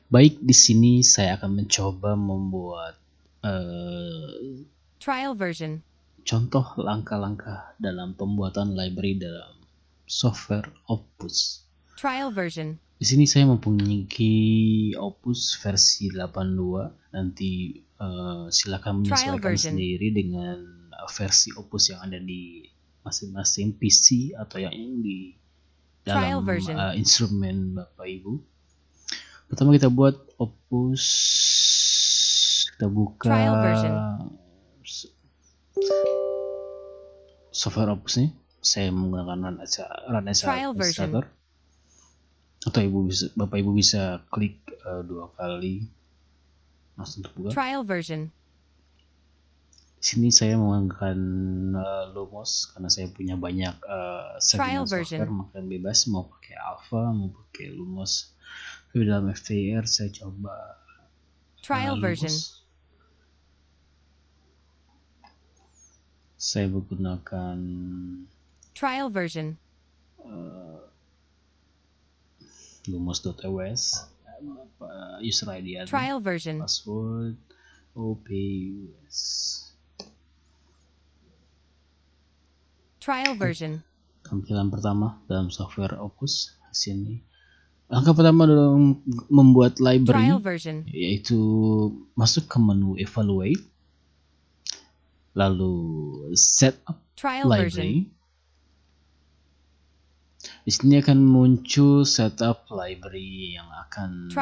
Baik, di sini saya akan mencoba membuat Trial version. contoh langkah-langkah dalam pembuatan library dalam software Opus. Trial version. Di sini saya mempunyai Opus versi 82. Nanti silakan menyesuaikan sendiri dengan versi Opus yang ada di masing-masing PC atau yang di dalam instrumen Bapak Ibu. Pertama kita buat Opus, kita buka software Opus nih. Saya menggunakan Run as Administrator. Atau Bapak Ibu bisa klik 2 kali langsung terbuka. Trial version. Di sini saya menggunakan Lumos karena saya punya banyak settingan software, maka bebas mau pakai Alpha mau pakai Lumos. Tapi dalam FTIR saya coba trial version. Saya menggunakan trial version. Lumos.os, user ID admin, trial version. password OPUS. Trial version. Tampilan pertama dalam software Opus sini. Langkah pertama dalam membuat library yaitu masuk ke menu evaluate, lalu setup library. Di sini akan muncul setup library yang akan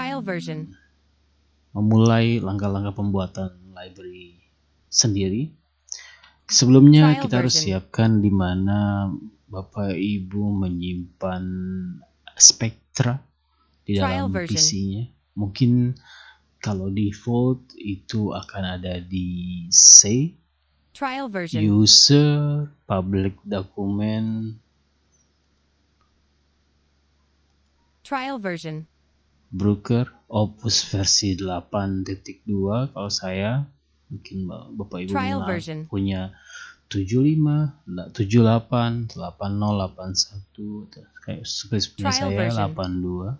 memulai langkah-langkah pembuatan library sendiri. Sebelumnya kita harus siapkan di mana Bapak Ibu menyimpan Spectra di dalam PC-nya. Mungkin kalau default itu akan ada di C, user, public document, trial version, broker, Opus versi 8.2. Kalau saya, mungkin Bapak Ibu punya 75, 78, 80, 81, kayak seperti saya 82.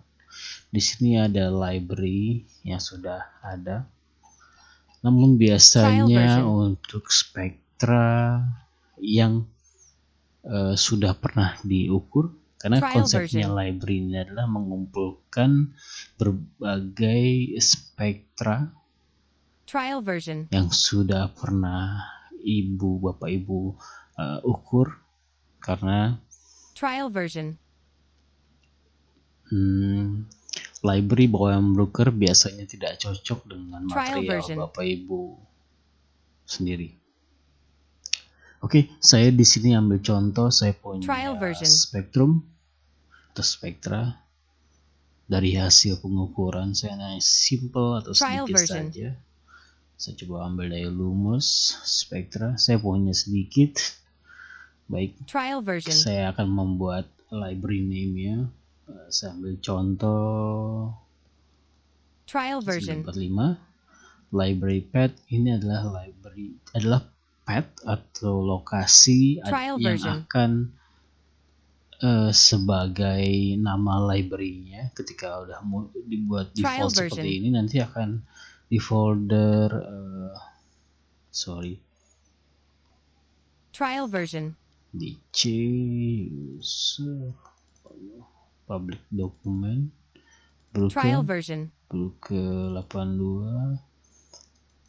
Di sini ada library yang sudah ada. Namun biasanya untuk Spectra yang sudah pernah diukur, karena konsepnya library ini adalah mengumpulkan berbagai Spectra yang sudah pernah Bapak Ibu ukur, karena library bawaan broker biasanya tidak cocok dengan material Bapak Ibu sendiri. Oke, saya di sini ambil contoh, saya punya Spectrum atau Spectra. Dari hasil pengukuran saya hanya simple atau sedikit saja. Saya coba ambil dari Lumos, Spectra, saya punya sedikit. Baik, saya akan membuat library name-nya. Saya ambil contoh trial version 45. Library path ini adalah path atau lokasi yang akan sebagai nama library-nya. Ketika udah dibuat default seperti ini, nanti akan di folder trial version di C, user, public document, broker 82,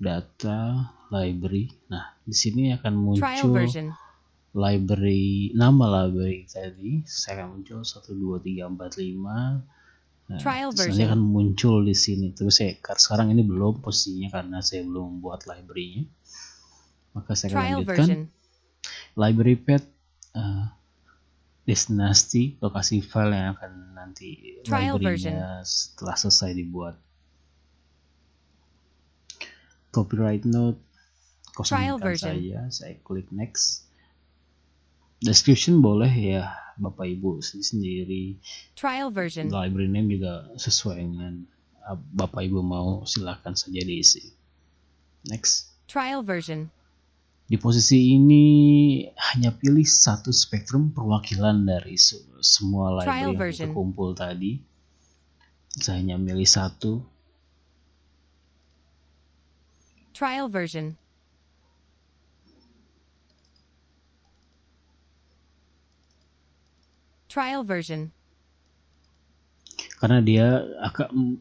data, library. Nah, di sini akan muncul library, nama library tadi. Saya akan muncul 1, 2, 3, 4, 5. Nah, nanti akan muncul di sini. Terus sekarang ini belum posisinya karena saya belum buat library-nya. Maka saya akan lanjutkan. Library path, destinasi, lokasi file yang akan nanti library-nya setelah selesai dibuat. Copyright note, kosongkan saja. Saya klik next. Description boleh ya Bapak Ibu sendiri. Library name juga sesuai dengan Bapak Ibu mau, silakan saja diisi. Next. Trial version. Di posisi ini hanya pilih satu spektrum perwakilan dari semua library yang terkumpul tadi. Saya hanya milih satu. Trial version. Trial version. Karena dia akan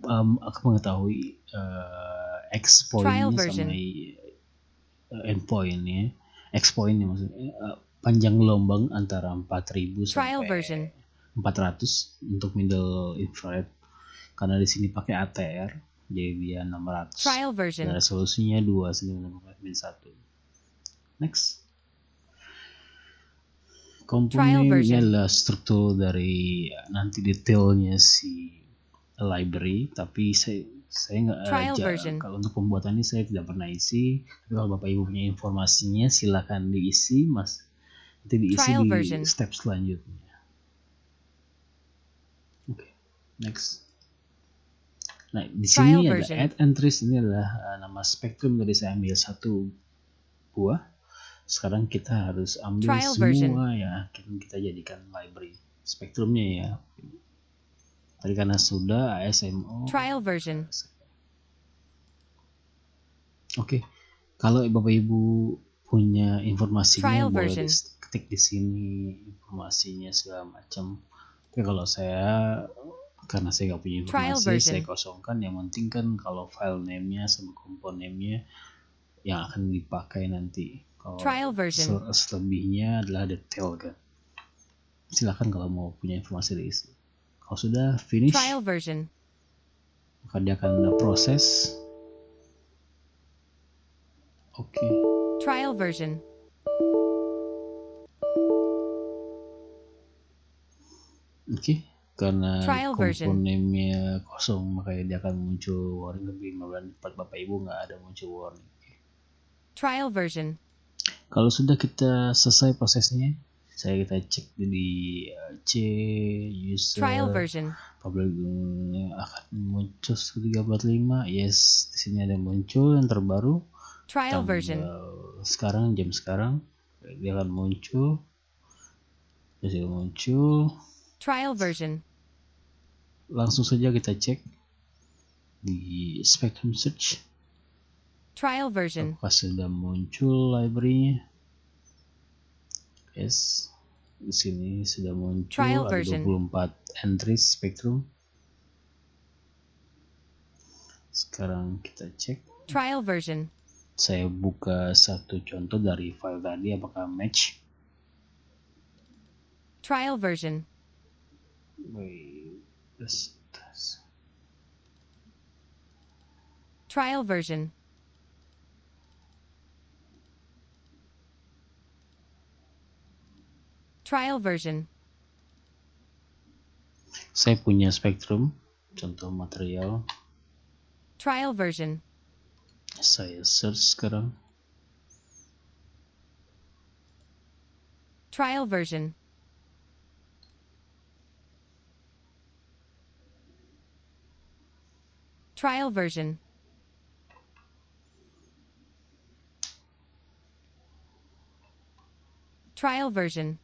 mengetahui x-point-nya sama endpoint-nya, x-point-nya maksudnya panjang gelombang antara 4000 sampai 400 untuk middle infrared. Karena di sini pakai ATR, jadi dia 600. Trial version. Dan resolusinya 2:1. Next. Komponen ini adalah struktur dari nanti detailnya si library, tapi saya nggak kalau untuk pembuatan ini saya tidak pernah isi. Tapi kalau Bapak Ibu punya informasinya silakan diisi, Mas. Nanti diisi di step selanjutnya. Oke, next. Nah, di sini ada add entries, ini adalah nama spektrum. Tadi saya ambil satu buah. Sekarang kita harus ambil semua yang akan kita jadikan library spektrumnya ya. Tadi karena sudah ASMO. Trial version. Oke, kalau Bapak Ibu punya informasinya boleh ketik di sini informasinya segala macam. Tapi kalau saya karena saya nggak punya informasi, saya kosongkan. Yang penting kan kalau file name-nya sama komponennya yang akan dipakai nanti. Trial version. Selebihnya adalah detail kan. Silakan kalau mau punya informasi diisi. Kalau sudah finish, trial version, maka dia akan ada proses. Oke. Trial version. Oke. Karena komponennya kosong, makanya dia akan muncul warning lebih 15 menit. Bapak Ibu nggak ada muncul warning. Trial version. Kalau sudah kita selesai prosesnya, kita cek di C user trial version. Public akan muncul 345. Yes, di sini ada muncul yang terbaru. Trial version. Sekarang jam sekarang dia akan muncul. Jadi muncul. Trial version. Langsung saja kita cek di Spectrum Search. Trial version. Apakah sudah muncul library-nya? Yes, di sini sudah muncul. Trial ada version. 24 entries Spectrum. Sekarang kita cek. Trial version. Saya buka satu contoh dari file tadi, apakah match? Trial version. Trial version. Trial version. Saya punya Spectrum, contoh material. Trial version. Saya search sekarang. Trial version. Trial version. Trial version.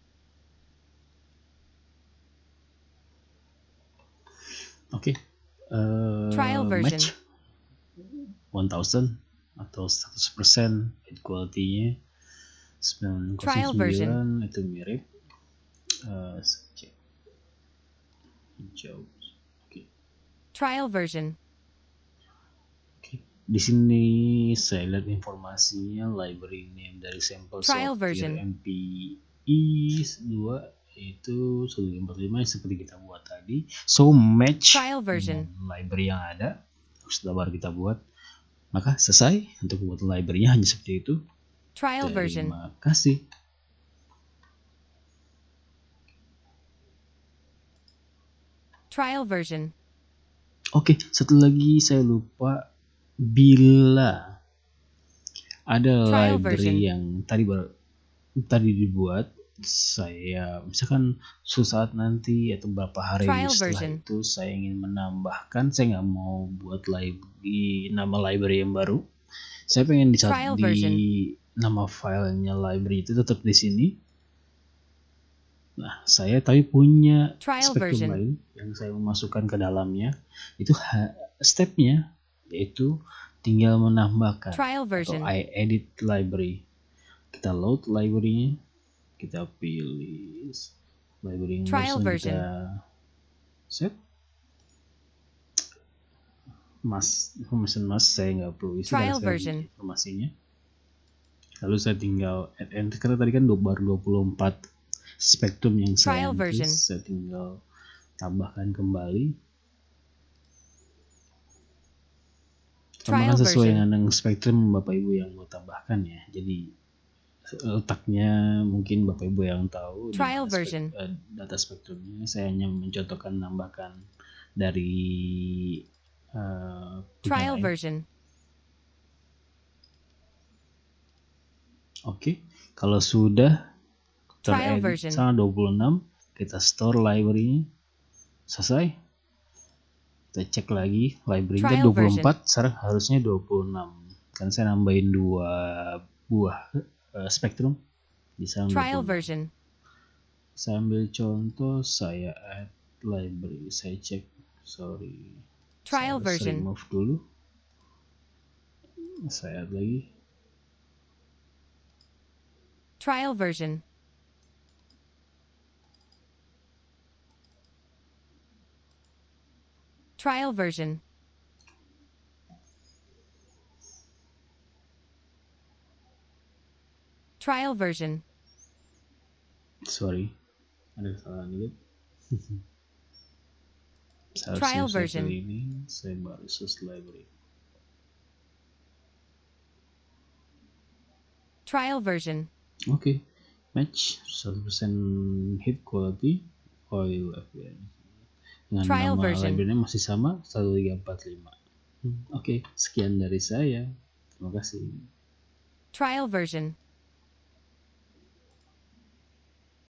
Oke. Trial version. Match 1000 atau 100% quality-nya 909 itu mirip. Cek hijau. Oke. Trial version. Oke. Di sini saya lihat informasinya library name dari sampel software MPI 2 itu 145 seperti kita buat tadi. So match dengan library yang ada. Setelah baru kita buat, maka selesai untuk buat library-nya hanya seperti itu. Trial version. Terima kasih. Trial version. Oke, satu lagi saya lupa. Bila ada trial library version. yang tadi dibuat, saya misalkan suatu saat nanti atau beberapa hari setelah itu saya ingin menambahkan, saya nggak mau buat nama library yang baru. Saya pengen di nama filenya library itu tetap di sini. Nah, saya tapi punya Spectrum lain yang saya memasukkan ke dalamnya. Itu stepnya yaitu tinggal menambahkan Trial atau version. I edit library. Kita load library-nya, kita pilih library yang Trial barusan version. kita set. Information mask saya nggak perlu isi karena Trial saya version. punya informasinya. Lalu saya tinggal add enter, karena tadi kan baru 24 spektrum yang saya Trial version. increase, saya tinggal tambahkan kembali. Trial Tambahkan sesuai version. dengan spektrum Bapak Ibu yang mau tambahkan ya. Jadi letaknya mungkin Bapak Ibu yang tahu Trial dengan version. data spektrumnya. Saya hanya mencontohkan menambahkan dari Trial lain. version. Oke, kalau sudah Trial teredit version. sama 26, kita store library-nya. Selesai. Kita cek lagi library-nya Trial 24, sekarang harusnya 26. Kan saya nambahin 2 buah spektrum. Bisa Trial 26. version. Saya ambil contoh, saya add library, saya cek, Trial saya version. remove dulu. Saya add lagi. Trial version. Trial version. Trial version. Ada kesalahan dikit. Trial Seharusnya version. saya ini, saya baru source library. Trial version. Oke, match 100% hit quality oil FBN. Dengan Trial nama version. library-nya masih sama 1345. Oke, sekian dari saya. Terima kasih. Trial version.